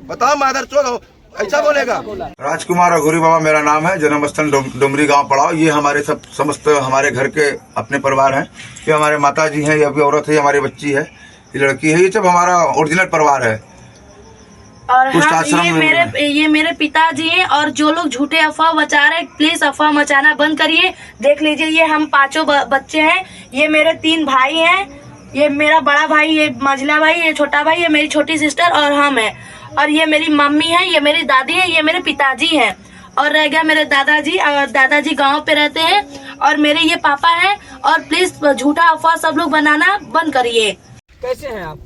बताओ मादर चोद हो, ऐसा बोलेगा। राजकुमार अघोरी बाबा मेरा नाम है। जन्म स्थल डुमरी गांव पड़ाव। ये हमारे सब समस्त हमारे घर के अपने परिवार हैं। ये हमारे माता जी हैं, ये अभी औरत है, हमारी बच्ची है, ये लड़की है। ये सब हमारा ओरिजिनल परिवार है। और ये मेरे पिताजी हैं। और जो लोग झूठे अफवाह मचा रहे, प्लीज अफवाह मचाना बंद करिए। देख लीजिए, ये हम 5 बच्चे हैं। ये मेरे 3 भाई हैं। ये मेरा बड़ा भाई, ये मझला भाई, ये छोटा भाई, ये मेरी छोटी सिस्टर और हम हैं। और ये मेरी मम्मी है, ये मेरी दादी है, ये मेरे पिताजी हैं। और रह गया मेरे दादाजी, दादाजी गांव पे रहते हैं। और मेरे ये पापा हैं। और प्लीज झूठा अफवाह सब लोग बनाना बंद करिए। कैसे हैं आप?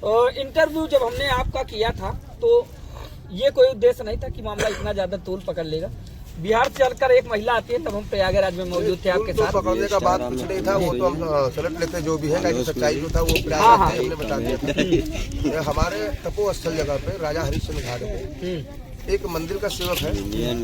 और इंटरव्यू जब हमने आपका किया था तो ये कोई उद्देश्य नहीं था कि मामला इतना ज्यादा तूल पकड़ लेगा। बिहार से चलकर एक महिला आती है, तब हम प्रयागराज में मौजूद थे आपके साथ। पकड़ने का बात कुछ नहीं था, वो तो हम सलट लेते जो भी है, सच्चाई जो था वो प्रयागराज हमने बता दिया था। हमारे तपो स्थल जगह पे राजा हरिश्चंद्र घाट पे एक मंदिर का सेवक है,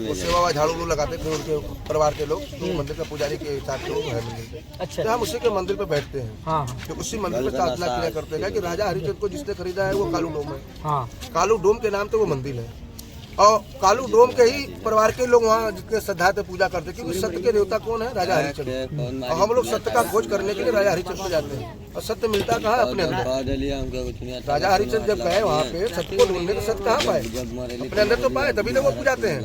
वो सेवा व झाड़ू लगाते थे उनके परिवार के लोग। तो मंदिर का पुजारी के हिसाब से वो है मंदिर पे। अच्छा, तो हम उसी के मंदिर पे बैठते हैं। तो उसी मंदिर पे प्रार्थना किया करते हैं कि राजा हरिश्चंद्र को जिसने खरीदा है वो कालू डोम है। कालू डोम के नाम पे वो मंदिर है। और कालू डोम के ही परिवार के लोग वहाँ जितने श्रद्धा से पूजा करते, क्योंकि सत्य के देवता कौन है? राजा हरिश्चंद्र। और हम लोग सत्य का खोज करने के लिए राजा हरिश्चंद्र को जाते हैं। और सत्य मिलता कहाँ? अपने अंदर। राजा हरिश्चंद्र जब गए वहाँ पे सत्य को ढूंढने, तो सत्य कहाँ पाए? अपने अंदर तो पाए, तभी तो वो पूजाते हैं।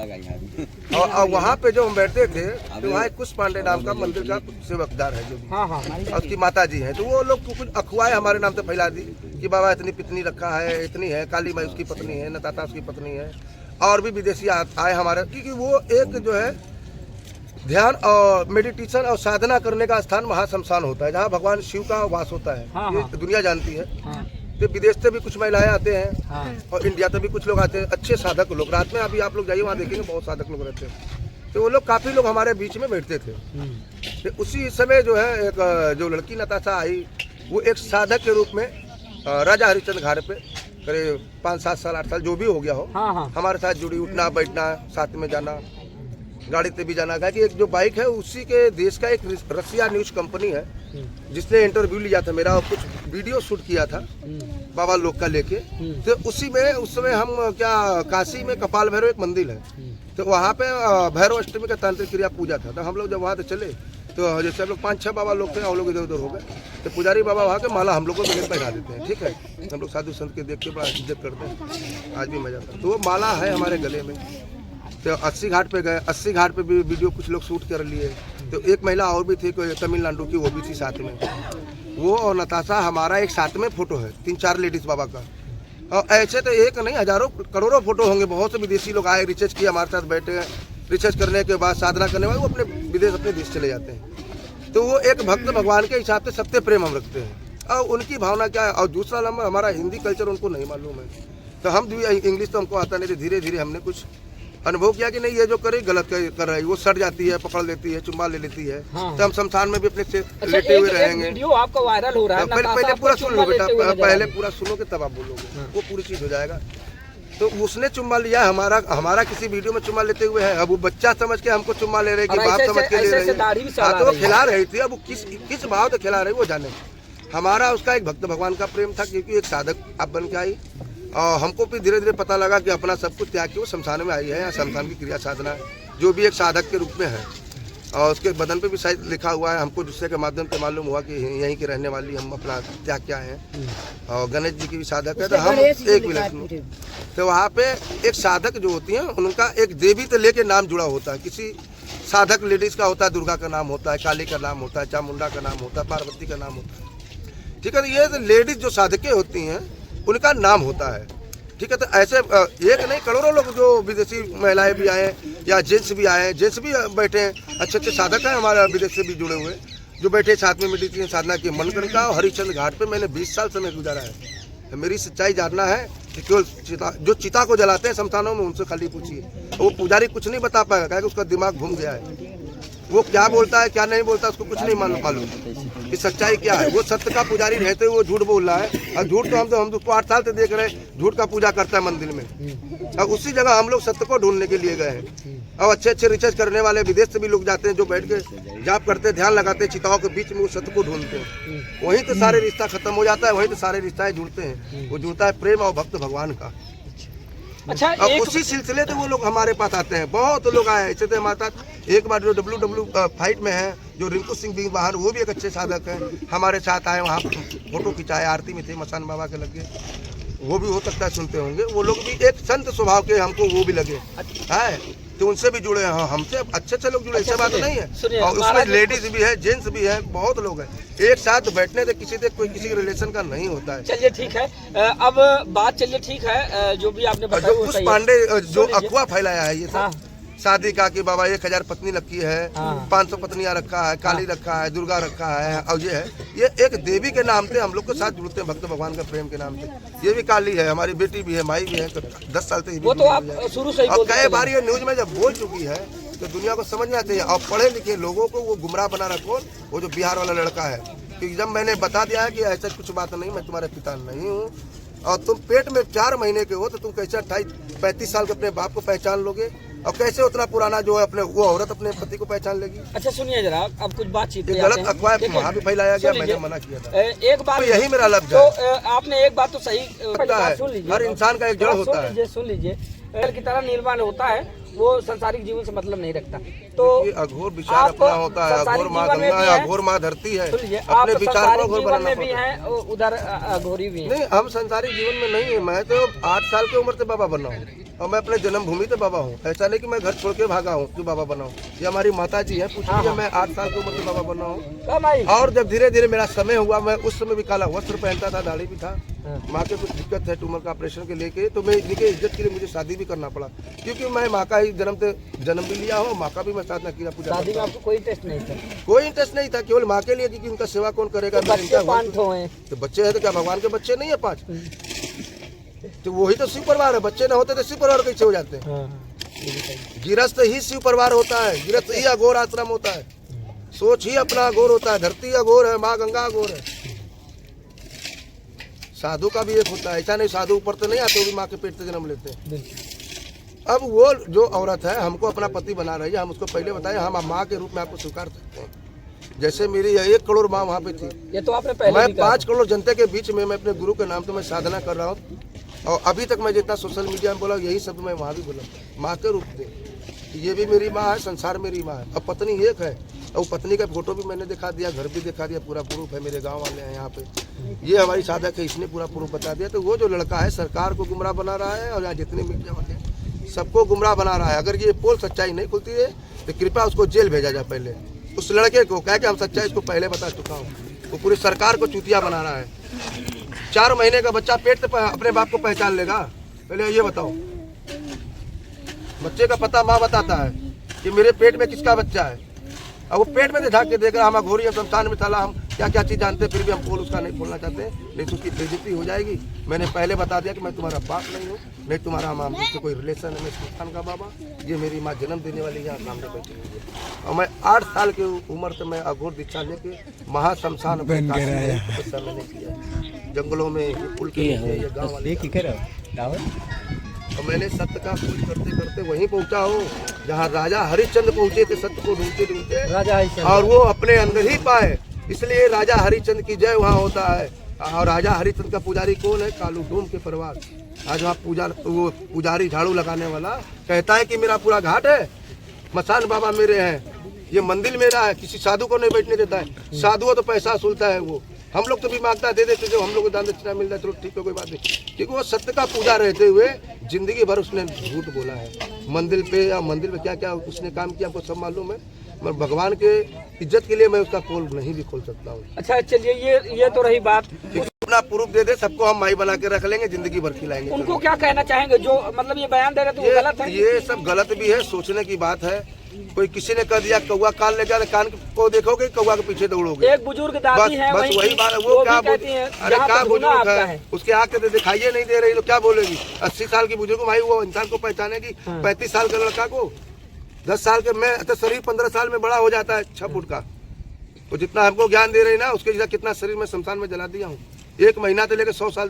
और वहाँ पे जो हम बैठते थे, तो वहाँ कुश पांडे नाम का मंदिर का सेवकदार है, जो भी उसकी माता जी है। तो वो लोग कुछ अखबार हमारे नाम से फैला दी कि बाबा इतनी पत्नी रखा है, इतनी है, काली माई उसकी पत्नी है, नताता उसकी पत्नी है, और भी विदेशी आए हमारे। क्योंकि वो एक जो है ध्यान और मेडिटेशन और साधना करने का स्थान महाशमशान होता है, जहाँ भगवान शिव का वास होता है। ये दुनिया जानती है। तो विदेश से भी कुछ महिलाएं आते हैं और इंडिया से भी कुछ लोग आते हैं, अच्छे साधक लोग। रात में अभी आप लोग जाइए, वहाँ देखेंगे बहुत साधक लोग रहते हैं। तो वो लोग काफी लोग हमारे बीच में बैठते थे। तो उसी समय जो है एक जो लड़की नताशा आई, वो एक साधक के रूप में राजा हरिश्चंद्र घाट पे करीब 5, 7 साल 8 साल जो भी हो गया हो, हमारे साथ जुड़ी, उठना बैठना, साथ में जाना, गाड़ी पे भी जाना। कि एक जो बाइक है उसी के देश का एक रसिया न्यूज कंपनी है, जिसने इंटरव्यू लिया था मेरा और कुछ वीडियो शूट किया था बाबा लोग का लेके। तो उसी में उस समय हम क्या काशी में कपाल भैरव एक मंदिर है, तो वहाँ पे भैरव अष्टमी का तांत्रिक क्रिया पूजा था। तो हम लोग जब वहाँ से चले, तो जैसे हम लोग 5-6 बाबा लोग थे, हम लोग इधर उधर हो गए। तो पुजारी बाबा वहाँ के माला हम लोग को गले पहना देते हैं। ठीक है, हम लोग साधु संत के देख के बड़ा इज्जत करते हैं, आज भी मजा आता है। तो वो माला है हमारे गले में। तो 80 घाट पे गए, 80 घाट पे भी वीडियो कुछ लोग शूट कर लिए। तो एक महिला और भी थी, कोई तमिलनाडु की, वो भी थी साथ में। वो और नताशा हमारा एक साथ में फोटो है, 3-4 लेडीज बाबा का। और ऐसे तो एक नहीं, हजारों करोड़ों फोटो होंगे। बहुत से विदेशी लोग आए, रिसर्च किए, हमारे साथ बैठे हैं। रिसर्च करने के बाद साधना करने वाले वो अपने विदेश, अपने देश चले जाते हैं। तो वो एक भक्त भगवान के हिसाब से सत्य प्रेम हम रखते हैं, और उनकी भावना क्या है। और दूसरा नंबर, हमारा हिंदी कल्चर उनको नहीं मालूम है। तो हम भी, इंग्लिश तो हमको आता नहीं, तो धीरे धीरे हमने कुछ अनुभव किया कि नहीं, ये जो करे गलत कर रही है। वो सट जाती है, पकड़ लेती है, चुम्मा ले लेती है। तो हम शमशान में भी अपने से लेटे हुए रहेंगे। वीडियो आपका वायरल हो रहा है, पहले पूरा सुन लो बेटा, पहले पूरा सुनोगे तब आप बोलोगे, वो पूरी चीज हो जाएगा। तो उसने चुम्मा लिया, हमारा किसी वीडियो में चुम्मा लेते हुए है। अब वो बच्चा समझ के हमको चुम्मा ले रहे, बाप समझ के ले रहे हैं। तो वो खिला रही थी, अब वो किस भाव से खिला रही वो जाने। हमारा उसका एक भक्त भगवान का प्रेम था, क्योंकि एक साधक आप बन के आई। और हमको भी धीरे धीरे पता लगा कि अपना सब कुछ त्याग के वो शमशान में आई है। शमशान की क्रिया साधना जो भी एक साधक के रूप में है, और उसके बदन पे भी शायद लिखा हुआ है। हमको दूसरे के माध्यम से मालूम हुआ कि यहीं की रहने वाली हम अपना त्याग क्या है। और गणेश जी की भी साधक है। तो हम एक मिनट, तो वहाँ पे एक साधक जो होती है, उनका एक देवी से लेके नाम जुड़ा होता है। किसी साधक लेडीज का होता है, दुर्गा का नाम होता है, काली का नाम होता है, चामुंडा का नाम होता है, पार्वती का नाम होता है। ठीक है, तो ये लेडीज जो साधकें होती हैं उनका नाम होता है। ठीक है, तो ऐसे एक नहीं, करोड़ों लोग जो विदेशी महिलाएं भी आए या जेंट्स भी आए, जेंट्स भी बैठे हैं। अच्छे साधक हैं हमारे विदेश से भी जुड़े हुए, जो बैठे साथ में मेडिटेशन साधना की। मनगढ़ का हरिश्चंद्र घाट पे मैंने 20 साल समय गुजारा है। तो मेरी सच्चाई जानना है कि केवल जो चिता को जलाते हैं शमशानों में, उनसे खाली पूछिए। वो पुजारी कुछ नहीं बता पाएगा, क्योंकि उसका दिमाग घूम गया है। वो क्या बोलता है क्या नहीं बोलता, उसको कुछ नहीं मालूम कि सच्चाई क्या है। वो सत्य का पुजारी रहते हुए वो झूठ बोल रहा है। और झूठ तो हम उसको 8 साल से देख रहे हैं, झूठ का पूजा करता है मंदिर में। और उसी जगह हम लोग सत्य को ढूंढने के लिए गए हैं। और अच्छे रिसर्च करने वाले विदेश से भी लोग जाते हैं, जो बैठ के जाप करते, ध्यान लगाते हैं, चिताओं के बीच में वो सत्य को ढूंढते हैं। वहीं तो सारे रिश्ता खत्म हो जाता है, वहीं तो सारे रिश्ते जुड़ते हैं। वो जुड़ता है प्रेम और भक्त भगवान का। अच्छा, और एक उसी सिलसिले से वो लोग हमारे पास आते हैं। बहुत लोग आए ऐसे थे हमारे साथ। एक बार जो WW फाइट में है, जो रिंकू सिंह भी बाहर, वो भी एक अच्छे साधक हैं, हमारे साथ आए, वहाँ फोटो खिंचाए, आरती में थे, मसान बाबा के लगे। वो भी हो सकता है सुनते होंगे। वो लोग भी एक संत स्वभाव के हमको वो भी लगे है, तो उनसे भी जुड़े हैं। हमसे अच्छे लोग जुड़े, ऐसा बात नहीं है। और उसमें लेडीज भी है, जेंट्स भी है, बहुत लोग हैं। एक साथ बैठने से किसी से कोई किसी के रिलेशन का नहीं होता है। चलिए ठीक है, अब बात चलिए ठीक है, जो भी आपने बताया जो उस पांडे जो अफवाह फैलाया है ये सब शादी का कि बाबा 1000 पत्नी रखी है, 500 पत्नियां रखा है, काली रखा है, दुर्गा रखा है, और ये है, ये एक देवी के नाम से हम लोग के साथ जुड़ते हैं, भक्त भगवान का प्रेम के नाम से। ये भी काली है, हमारी बेटी भी है, माई भी है, 10 साल से वो तो आप शुरू से ही और कई बार ये न्यूज में जब बोल चुकी है तो दुनिया को समझना चाहिए। और पढ़े लिखे लोगों को वो गुमराह बना रहा। कौन? वो जो बिहार वाला लड़का है, कि जब मैंने बता दिया है कि ऐसा कुछ बात नहीं, मैं तुम्हारे पिता नहीं हूँ, और तुम पेट में 4 महीने के हो, तो तुम कैसे 28-35 साल के अपने बाप को पहचान लोगे, और कैसे उतना पुराना जो है अपने वो औरत अपने पति को पहचान लेगी? अच्छा सुनिए जरा, अब कुछ बातचीत गलत अफवाह वहाँ भी फैलाया गया, मैंने मना किया था। एक बात तो यही मेरा लफ्ज तो है। आपने एक बात तो सही सुन लीजिए, हर इंसान का एक जड़ होता है। सुन लीजिए, की तरह निर्माण होता है, वो संसारिक जीवन से मतलब नहीं रखता। तो अघोर विचार अपना होता है, अघोर माँ गंगा है, अघोर माँ धरती है, अपने विचार को अघोर बनाना भी है, उधर अघोरी भी है। नहीं, हम संसारिक जीवन में नहीं है। मैं तो 8 साल की उम्र से बाबा बना हूँ, और मैं अपने जन्मभूमि से बाबा हूँ। ऐसा नहीं कि मैं घर छोड़ के भागा हूँ जो बाबा बना हूँ। ये हमारी माता जी है, पूछिए, मैं 8 साल की उम्र से बाबा बना हूँ। और जब धीरे धीरे मेरा समय हुआ, मैं उस समय भी काला वस्त्र पहनता था, दाढ़ी भी था। माँ के कुछ दिक्कत है ट्यूमर का ऑपरेशन के लेके, तो मैं इनके इज्जत के लिए मुझे शादी भी करना पड़ा, क्योंकि मैं माँ का ही जन्म भी लिया हूँ, माँ का भी मैं साधना किया, पूजा। शादी में आपको कोई इंटरेस्ट नहीं था? कोई इंटरेस्ट नहीं था, केवल माँ के लिए, क्योंकि उनका सेवा कौन करेगा? तो बच्चे 5 हैं, तो बच्चे हैं तो क्या भगवान के बच्चे नहीं है 5? तो वही तो शिव परिवार है। बच्चे ना होते तो शिव परिवार कैसे हो जाते हैं? गिरस्त ही शिव परिवार होता है, गिरस्त ही अघोर आश्रम होता है, सोच ही अपना अघोर होता है, धरती अघोर है, माँ गंगा अघोर है। साधु का भी एक होता है, ऐसा नहीं साधु ऊपर तो नहीं आते, वो भी माँ के पेट से जन्म लेते हैं। अब वो जो औरत है हमको अपना पति बना रही है, हम उसको पहले बताए हम माँ के रूप में आपको स्वीकार करते हैं। जैसे मेरी 1 करोड़ माँ वहाँ पे थी, ये तो आपने पहले मैं 5 करोड़ जनता के बीच में मैं अपने गुरु के नाम से मैं साधना कर रहा हूँ। और अभी तक मैं जितना सोशल मीडिया में बोला यही सब मैं वहाँ भी बोला, माँ के रूप में। ये भी मेरी माँ है, संसार मेरी माँ है। अब पत्नी एक है, और पत्नी का फोटो भी मैंने दिखा दिया, घर भी दिखा दिया, पूरा प्रूफ है, मेरे गांव वाले हैं यहाँ पे। ये हमारी साधक है, इसने पूरा प्रूफ बता दिया। तो वो जो लड़का है सरकार को गुमराह बना रहा है, और यहाँ जितने मीडिया वाले हैं सबको गुमराह बना रहा है। अगर ये पोल सच्चाई नहीं खुलती है तो कृपया उसको जेल भेजा जाए। पहले उस लड़के को कह के हम सच्चाई इसको पहले बता चुका हूँ। वो पूरी सरकार को चूतिया बना रहा है। 4 महीने का बच्चा पेट से अपने बाप को पहचान लेगा? पहले ये बताओ। बच्चे का पता माँ बताता है कि मेरे पेट में किसका बच्चा है, और वो पेट में से झाँक के देख रहा, हम अघोरी शमशान में साला हम क्या क्या चीज़ जानते, फिर भी हम पोल उसका नहीं खोलना चाहते, नहीं तो उसकी बेइज्जती हो जाएगी। मैंने पहले बता दिया कि मैं तुम्हारा बाप नहीं हूँ, नहीं तुम्हारा माँ मुझसे कोई रिलेशन है, मैं शमशान का बाबा, ये मेरी माँ जन्म देने वाली यहाँ सामने बैठी हुई है। और मैं 8 साल की उम्र से मैं अघोर दीक्षा लेके महाशमशान तपस्या मैंने किया, जंगलों में, पुल के नीचे, ये गाँव वाले। और मैंने सत्य का खोज करते करते वहीं पहुंचा हूँ जहाँ राजा हरिश्चंद्र पहुंचे थे, सत्य को ढूंढते ढूंढते, राजा हरिश्चंद्र, और वो अपने अंदर ही पाए। इसलिए राजा हरिश्चंद्र की जय वहाँ होता है। और राजा हरिश्चंद्र का पुजारी कौन है? कालू डोम के परिवार। आज वहाँ वो पुजारी झाड़ू लगाने वाला कहता है कि मेरा पूरा घाट है, मसान बाबा मेरे हैं, ये मंदिर मेरा है, किसी साधु को नहीं बैठने देता है। साधुओं तो पैसा वसूलता है वो, हम लोग तो भी मांगता दे देते, जो हम लोग को दान दक्षिणा मिलता है, चलो ठीक है कोई बात नहीं, क्योंकि वो सत्य का पूजा रहते हुए जिंदगी भर उसने झूठ बोला है। मंदिर पे या मंदिर में क्या क्या उसने काम किया हमको सब मालूम है। मैं भगवान के इज्जत के लिए मैं उसका पोल नहीं भी खोल सकता हूँ। अच्छा चलिए, ये तो रही बात। अपना प्रूफ दे दे, सबको हम माई बना के रख लेंगे, जिंदगी भर खिलाएंगे। उनको क्या कहना चाहेंगे जो मतलब ये बयान दे रहे तो वो गलत है? ये सब गलत भी है, सोचने की बात है। कोई किसी ने कह दिया कौवा कान ले गया, कान को देखोगे कौवा के पीछे दौड़ोगे। एक बुजुर्ग दादी है, बस वही बात है। वो क्या अरे क्या बुजुर्ग है, उसके आँख से दिखाइए नहीं दे रही तो क्या बोलेगी? 80 साल की बुजुर्ग भाई वो इंसान को पहचानेगी? 35 साल का लड़का को 10 साल के, मैं तो शरीर 15 साल में बड़ा हो जाता है 6 फुट का। तो जितना हमको ज्ञान दे रही ना, उसके जैसा कितना शरीर में शमशान में जला दिया हूँ। 1 महीना से लेकर 100 साल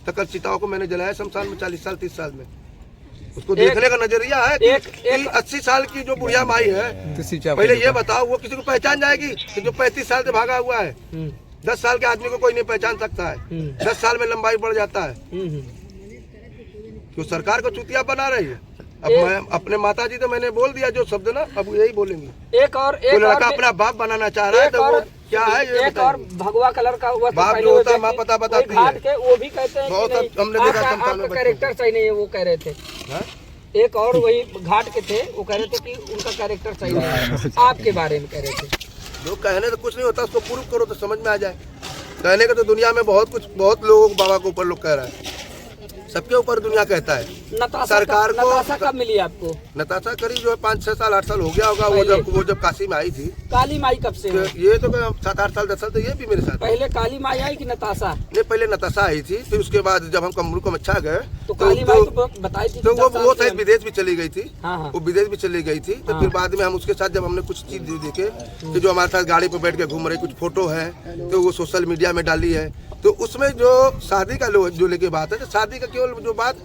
तक चिताओं को मैंने जलाया शमशान में, 40 साल 30 साल में। उसको देखने का नजरिया है कि 80 साल की जो बुढ़िया माई है, पहले ये बताओ वो किसी को पहचान जाएगी कि जो 35 साल से भागा हुआ है? 10 साल के आदमी को कोई नहीं पहचान सकता है। 10 साल में लंबाई बढ़ जाता है। क्यों सरकार को चुतिया बना रही है। अब मैं अपने माता जी तो मैंने बोल दिया जो शब्द ना, अब यही बोलेंगे। एक और लड़का अपना बाप बनाना चाह रहा है तो वो क्या है ये एक और भगवा कलर का हुआ बाप जो होता है माँ पता बताती है। के वो भी कहते हैं बहुत कि नहीं, हमने देखा आपका कैरेक्टर सही नहीं है, वो कह रहे थे। एक और वही घाट के थे, वो कह रहे थे कि उनका कैरेक्टर सही नहीं है, आपके बारे में कह रहे थे। लोग कहने तो कुछ नहीं होता, उसको प्रूफ करो तो समझ में आ जाए। कहने का तो दुनिया में बहुत लोग बाबा के ऊपर लोग कह रहा है, सबके ऊपर दुनिया कहता है। सरकार को नताशा कब मिली आपको? नताशा करीब जो है 5, 6 साल 8 साल हो गया होगा। वो जब काशी में आई थी। काली माई कब से? ये तो 7, 8 साल 10 साल तो ये भी मेरे साथ। पहले काली माई आई कि नताशा? नहीं, पहले नताशा आई थी, फिर उसके बाद जब हम कमरू को मच्छा गए तो काली माई तो बताई थी। तो वो शायद विदेश भी चली गई थी। हाँ। वो विदेश भी चली गई थी। तो फिर बाद में हम उसके साथ जब हमने कुछ चीज देखे कि जो हमारे साथ गाड़ी पर बैठ के घूम रही, कुछ फोटो है तो वो सोशल मीडिया में डाली है। तो उसमें जो शादी का जो लेके बात है, तो शादी का केवल जो बात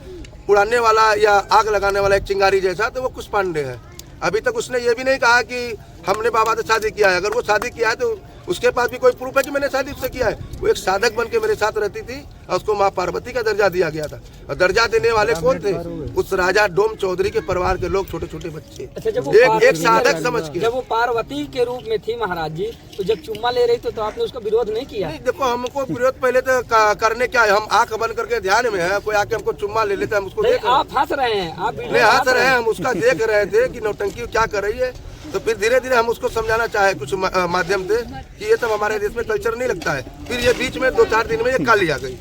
उड़ाने वाला या आग लगाने वाला एक चिंगारी जैसा, तो वो कुछ पांडे है। अभी तक उसने ये भी नहीं कहा कि हमने बाबा से शादी किया है। अगर वो शादी किया है तो उसके पास भी कोई प्रूफ है कि मैंने शादी उससे किया है। वो एक साधक बन के मेरे साथ रहती थी और उसको माँ पार्वती का दर्जा दिया गया था। और दर्जा देने वाले कौन थे? उस राजा डोम चौधरी के परिवार के लोग, छोटे छोटे बच्चे। एक साधक समझ के। जब वो पार्वती के रूप में थी महाराज जी, तो जब चुम्मा ले रही थी तो आपने उसका विरोध नहीं किया? नहीं, देखो हमको विरोध पहले तो करने क्या है, हम आंख बंद करके ध्यान में है, कोई आके हमको चुम्मा ले लेता है, हम उसको देख। आप हंस रहे हैं, आप नहीं हंस रहे हैं, हम उसका देख रहे थे कि नौटंकी क्या कर रही है। तो फिर धीरे धीरे हम उसको समझाना चाहे कुछ माध्यम से कि ये सब हमारे देश में कल्चर नहीं लगता है। फिर ये बीच में 2-4 दिन में ये काली आ गई।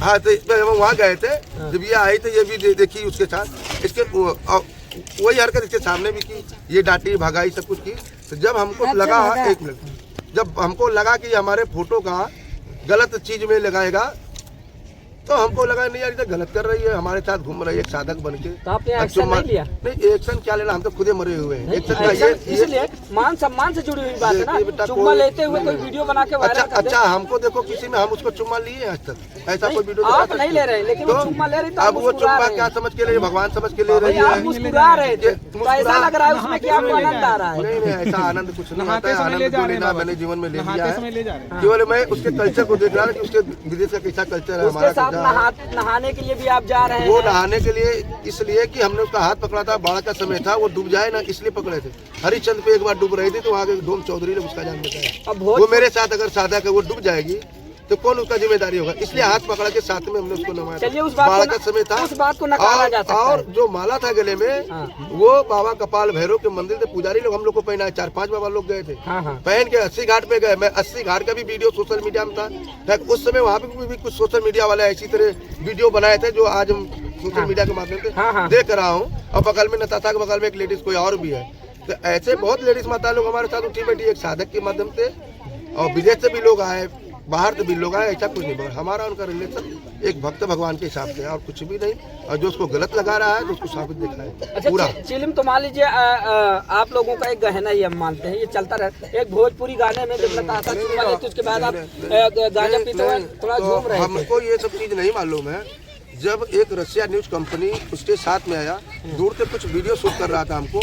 हाँ, तो हम वहाँ गए थे, जब ये आई तो ये भी देखी उसके साथ, इसके वही हरकत इसके सामने भी की, ये डांटी भगाई सब कुछ की। तो जब हमको लगा, 1 मिनट, जब हमको लगा कि हमारे फोटो का गलत चीज में लगाएगा, तो हमको लगा नहीं यार, ये गलत कर रही है, हमारे साथ घूम रही है एक साधक बन के। तो आपने एक्शन नहीं लिया? नहीं, एक्शन क्या लेना, हम तो खुदे मरे हुए हैं। इसलिए मान सम्मान से जुड़ी हुई बात है ना। चुम्मा लेते हुए कोई वीडियो बना के वायरल कर दे। अच्छा, हमको देखो किसी में हम उसको चुम्मा लिए आज तक, ऐसा कोई वीडियो आप नहीं ले रहे, लेकिन वो चुम्मा ले रही। अब वो चुम्मा क्या समझ के ले, भगवान समझ के ले रही है। मुस्कुरा रहे थे, ऐसा लग रहा है उसमें कि आपको आनंद आ रहा है। नहीं, ऐसा आनंद कुछ नहीं आता है। आनंद को लेना मैंने जीवन में ले लिया है, केवल मैं उसके कल्चर को देख रहा हूँ कि उसके विदेश का कैसा कल्चर है। उसके साथ नहाने के लिए भी आप जा रहे हैं? वो नहाने के लिए इसलिए कि हमने उसका हाथ पकड़ा था, बाढ़ का समय था, वो डूब जाए ना इसलिए पकड़े थे। हरिश्चंद्र पे एक बार डूब रही थी तो वहाँ के डोम चौधरी ने उसका जान बचाया। वो मेरे साथ अगर साधक है, वो डूब जाएगी तो कौन उसका जिम्मेदारी होगा, इसलिए हाथ पकड़ा के साथ में हमने उसको नवाया। चलिए, उस बाढ़ का समय था, उस बात को नकारा जा सकता है। और जो माला था गले में, वो बाबा कपाल भैरव के मंदिर से पुजारी लोग हम लोग को पहना है। 4-5 बाबा लोग गए थे पहन के 80 घाट पे गए। मैं 80 घाट का भी वीडियो सोशल मीडिया में था। उस समय वहाँ पे भी कुछ सोशल मीडिया वाले ऐसी तरह वीडियो बनाए थे जो आज हम सोशल मीडिया के माध्यम से देख रहा हूँ। और बगल में नताशा के बगल में एक लेडीज कोई और भी है। तो ऐसे बहुत लेडीज माता लोग हमारे साथ उठी बैठी, एक साधक के माध्यम से, और विदेश से भी लोग आए, बाहर से भी लोग आए। ऐसा कुछ नहीं, मगर हमारा उनका रिलेशन एक भक्त भगवान के हिसाब से और कुछ भी नहीं। और जो उसको गलत लगा रहा है तो उसको साबित दिखा है पूरा। चिलिम तो मान लीजिए आप लोगों का एक गहना ही हम मानते हैं, ये चलता रहता है। एक भोजपुरी गाने में जब नताशा चुम्मा लेती उसके बाद आप गांजा पीते हुए थोड़ा झूम रहे थे। हमको ये सब चीज नहीं मालूम है। जब एक रशिया न्यूज कंपनी उसके साथ में आया, दूर से कुछ वीडियो शूट कर रहा था हमको,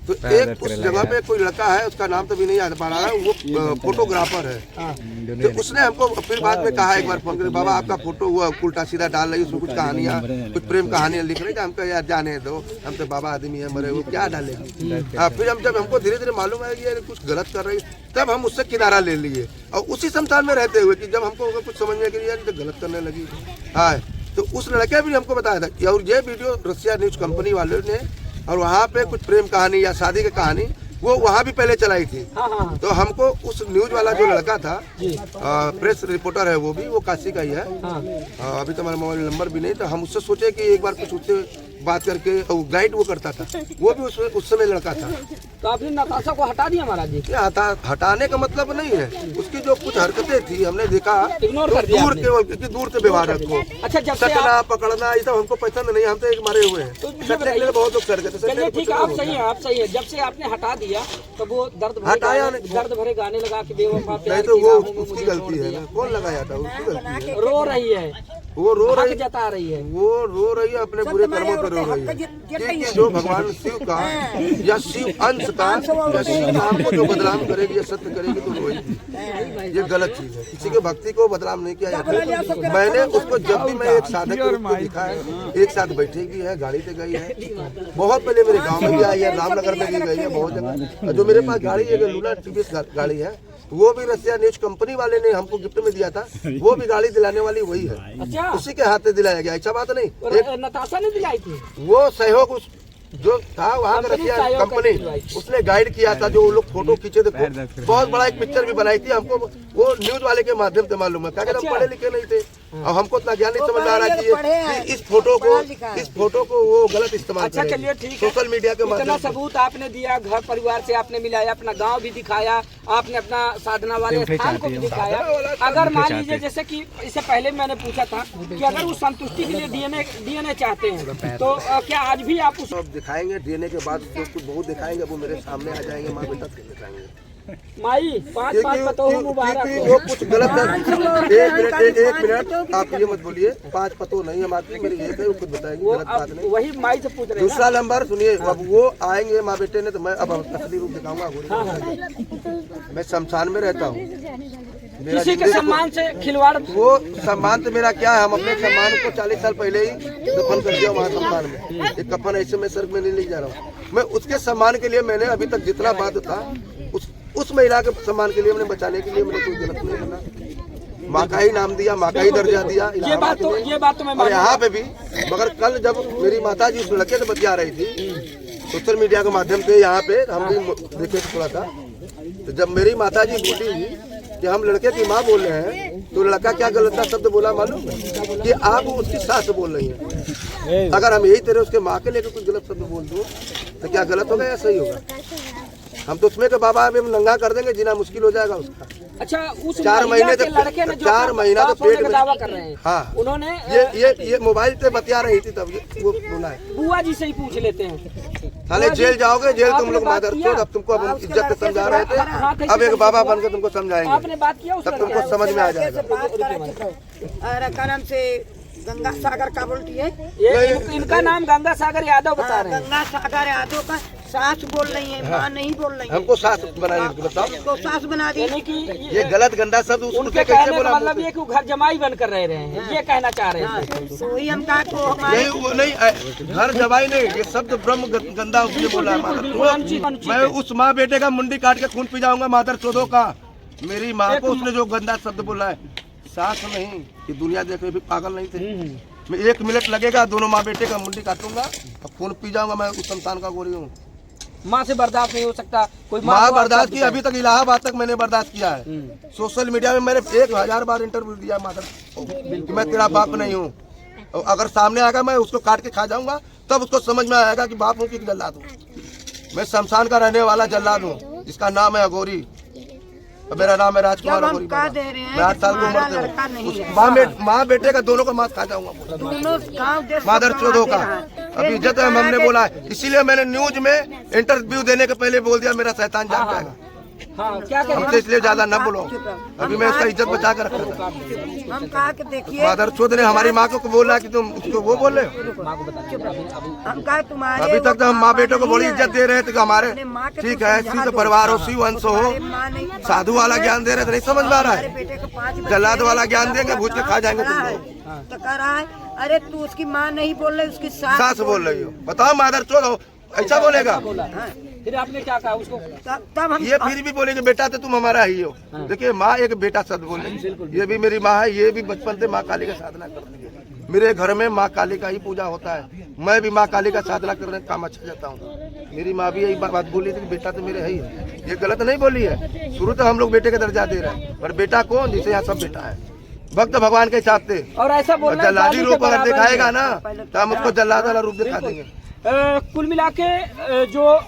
तो एक उस जगह पे कोई लड़का है, उसका नाम तो भी नहीं याद पा रहा है, वो फोटोग्राफर है। तो उसने हमको फिर बाद में कहा एक बार फोन करके, बाबा आपका फोटो हुआ उल्टा सीधा डाल रही, उसमें कुछ कहानियाँ, कुछ प्रेम कहानियाँ लिख रही। हमको यार जाने दो, हम तो बाबा आदमी है, मरे वो क्या डालेगी। फिर हम जब हमको धीरे धीरे मालूम है कि कुछ गलत कर रही, तब हम उससे किनारा ले लिए। और उसी संस्थान में रहते हुए कि जब हमको कुछ समझ में कि यार गलत करने लगी, हाँ, तो उस लड़के भी हमको बताया था कि और ये वीडियो रशिया न्यूज कंपनी वाले ने, और वहाँ पे कुछ प्रेम कहानी या शादी की कहानी वो वहाँ भी पहले चलाई थी। तो हमको उस न्यूज वाला जो लड़का था, प्रेस रिपोर्टर है, वो काशी का ही है। अभी तो हमारा मोबाइल नंबर भी नहीं, तो हम उससे सोचे कि एक बार कुछ उससे बात करके, गाइड वो करता था, वो भी उस समय लड़का था। तो आपने नताशा को हटा दिया महाराज जी? हटाने का मतलब नहीं है, उसकी जो कुछ हरकतें थी हमने देखा, इग्नोर कर दिया। दूर से व्यवहार रखो। अच्छा, जब सटना पकड़ना ये सब हमको पसंद नहीं, हम तो एक मारे हुए हैं। तो बहुत लोग कर चलिए ठीक है, आप सही है, आप सही है। जब से आपने हटा दिया तो वो दर्द भरे गाने लगा के बेवफा प्यार नहीं, तो वो उसकी गलती है, कौन लगाया था, उसकी गलती है। रो रही है वो रो रही जता रही है, वो रो रही है अपने बुरे कर्मों पर रो रही है कि जो भगवान शिव का या शिव अंश का या शिव नाम को जो बदनाम करेगी या सत्य करेगी तो रोएगी। ये गलत चीज है, किसी के भक्ति को बदनाम नहीं किया जाता। मैंने उसको जब भी मैं एक साधक के रूप में दिखा है, एक साथ बैठी भी है, गाड़ी पे गई है, बहुत पहले मेरे गाँव में भी आई है, रामनगर में भी गई है, बहुत जगह। जो मेरे पास गाड़ी है लूना टीवीएस गाड़ी है, वो भी रसिया न्यूज कंपनी वाले ने हमको गिफ्ट में दिया था, वो भी गाड़ी दिलाने वाली वही है। अच्छा, उसी के हाथ में दिलाया गया, ऐसा बात नहीं। नताशा ने दिलाई थी, वो सहयोग जो था वहाँ का रसिया कंपनी, उसने गाइड किया था। जो लोग फोटो खींचे थे, बहुत बड़ा एक पिक्चर भी बनाई थी। हमको वो न्यूज वाले के माध्यम से मालूम है, क्या हम पढ़े लिखे नहीं थे और हमको इतना ज्ञान नहीं समझ आ रहा कि इस फोटो को वो गलत इस्तेमाल। अच्छा चलिए ठीक है, सोशल मीडिया के माध्यम से सबूत आपने दिया, घर परिवार से आपने मिलाया, अपना गांव भी दिखाया, आपने अपना साधना वाले स्थान को भी दिखाया। अगर मान लीजिए जैसे कि इससे पहले मैंने पूछा था कि अगर वो संतुष्टि के लिए डीएनए चाहते हैं तो क्या आज भी आप उस दिखाएंगे? डीएनए के बाद जो कुछ बहुत दिखाएंगे वो मेरे सामने आ जाएंगे, माँ बेटा दिखाएंगे। माई पाँच पतों मुबारक हो। वो कुछ गलत है। एक मिनट आप ये मत बोलिए, 5 पतो नहीं है, आदमी मेरी एक है, वो खुद बताएंगे, गलत बात नहीं। वही माई से पूछ रहे हैं। दूसरा नंबर सुनिए, अब वो आएंगे माँ बेटे ने तो मैं अब असली रूप दिखाऊंगा। मैं शमशान में रहता हूँ, किसी के सम्मान से खिलवाड़। वो सम्मान तो मेरा क्या है, हम अपने सम्मान को 40 साल पहले ही दफन कर दिया वहाँ सम्मान में। एक कफन ऐसे मैं सर में नहीं ले जा रहा हूँ, मैं उसके सम्मान के लिए मैंने अभी तक जितना बात था उस महिला के सम्मान के लिए मैंने बचाने के लिए मैंने कोई गलत नहीं करना। माँ का ही नाम दिया, माँ का ही दर्जा दिया। ये बात तो मैं और यहाँ पे भी, मगर कल जब मेरी माता जी उस लड़के से बतिया रही थी सोशल मीडिया के माध्यम से, यहाँ पे हम भी देखे थोड़ा था, तो जब मेरी माता जी बोली कि हम लड़के की माँ बोल रहे हैं, तो लड़का क्या गलत शब्द बोला मालूम है कि आप उसकी सास बोल रही हैं। अगर हम यही तरह उसके माँ के लेकर कुछ गलत शब्द बोल दो तो क्या गलत होगा या सही होगा? हम तो उसमें के बाबा अभी हम नंगा कर देंगे, जीना मुश्किल हो जाएगा उसका। अच्छा, उस 4 महीने तक, लड़के ने 4 महीना तो पेट में दावा कर रहे हैं। हाँ, उन्होंने ये मोबाइल पे बतिया रही थी तब वो बोला है। बुआ जी से ही पूछ लेते हैं, साले जेल जाओगे, जेल तुम लोग मादर चोद। अब तुमको अब इज्जत से समझा रहे थे, अब एक बाबा बनकर तुमको समझाएंगे, आपने बात किया तब तुमको समझ में आ जाएगा। अरे कारण से गंगा सागर का बोलती है, इनका नाम गंगा सागर यादव बता रहे हैं। गंगा सागर यादव का सास बोल रही है, माँ नहीं बोल रही है। हमको सास बना दी, बताओ तो सास बना दी। यानी कि ये गलत गंदा शब्द उनके कहने का मतलब ये कि वो घर जमाई बनकर रह रहे हैं, ये कहना चाह रहे हैं। तो वही हम कहा तो हमारे नहीं, वो नहीं, घर जवाई नहीं, ये शब्द ब्रह्म गंदा उसने बोला। मैं उस माँ बेटे का मुंडी काट के खून पी जाऊंगा मादर चोदों का। मेरी माँ को उसने जो गंदा शब्द बोला है, सास नहीं, ये दुनिया देख भी पागल नहीं थे। मैं 1 मिनट लगेगा, दोनों माँ बेटे का मुंडी काटूंगा और खून पी जाऊंगा। मैं उस संतान का गोरी हूँ। माँ से बर्दाश्त नहीं हो सकता, कोई माँ बर्दाश्त की, अभी तक इलाहाबाद तक मैंने बर्दाश्त किया है। सोशल मीडिया में मैंने 1000 बार इंटरव्यू दिया मादर कि मैं तेरा बाप नहीं हूँ, और अगर सामने आएगा मैं उसको काट के खा जाऊंगा, तब उसको समझ में आएगा कि बाप हूँ कि जल्लाद हूँ। मैं शमशान का रहने वाला जल्लाद हूँ, जिसका नाम है अघोरी। मेरा नाम है राजकुमार अघोरी। मैं 8 साल की उम्र से माँ बेटे का दोनों का मांस खा जाऊंगा, मादर चोदों का। अभी इज्जत है, हमने बोला है, इसीलिए मैंने न्यूज में इंटरव्यू देने के पहले बोल दिया मेरा शैतान जाग जाएगा। हाँ, क्या हमसे इसलिए ज्यादा न बोलो, अभी मैं उसका इज्जत बचा कर रखा था। हम कहा कि देखिए, मादर चोद ने हमारी माँ को बोला कि तुम उसको वो बोल रहे हो। हम कहा तुम्हारे अभी तक तो हम माँ बेटों को बड़ी इज्जत दे रहे थे कि हमारे ठीक है, शिव परिवार हो, शिव वंश हो, साधु वाला ज्ञान दे रहे थे, नहीं समझ में आ रहा है। जल्लाद वाला ज्ञान देंगे, भूज के खा जाएंगे तुम लोग। तो कह रहा है, अरे तू उसकी माँ नहीं बोल रही, उसकी सास बोल रही हो। बताओ मादर चोद हो, ऐसा बोलेगा? फिर आपने क्या कहा उसको? तब हम ये फिर भी बोलेंगे बेटा तो तुम हमारा ही हो। देखिए माँ एक बेटा शब्द बोले, ये भी मेरी माँ है, ये भी बचपन से माँ काली का साधना करती है। मेरे घर में माँ काली का ही पूजा होता है, मैं भी माँ काली का साधना करने का काम अच्छा जाता हूँ। मेरी माँ भी यही बात बोली थी कि बेटा तो मेरे है ही है, ये गलत नहीं बोली है। शुरू तो हम लोग बेटे का दर्जा दे रहे हैं, पर बेटा कौन, जिसे यहाँ सब बेटा है, भक्त भगवान के हिसाब से। और ऐसा बोलना जल्लादी रूप अगर दिखाएगा ना तो हम उसको जल्लाद वाला रूप दिखा देंगे। कुल मिला के जो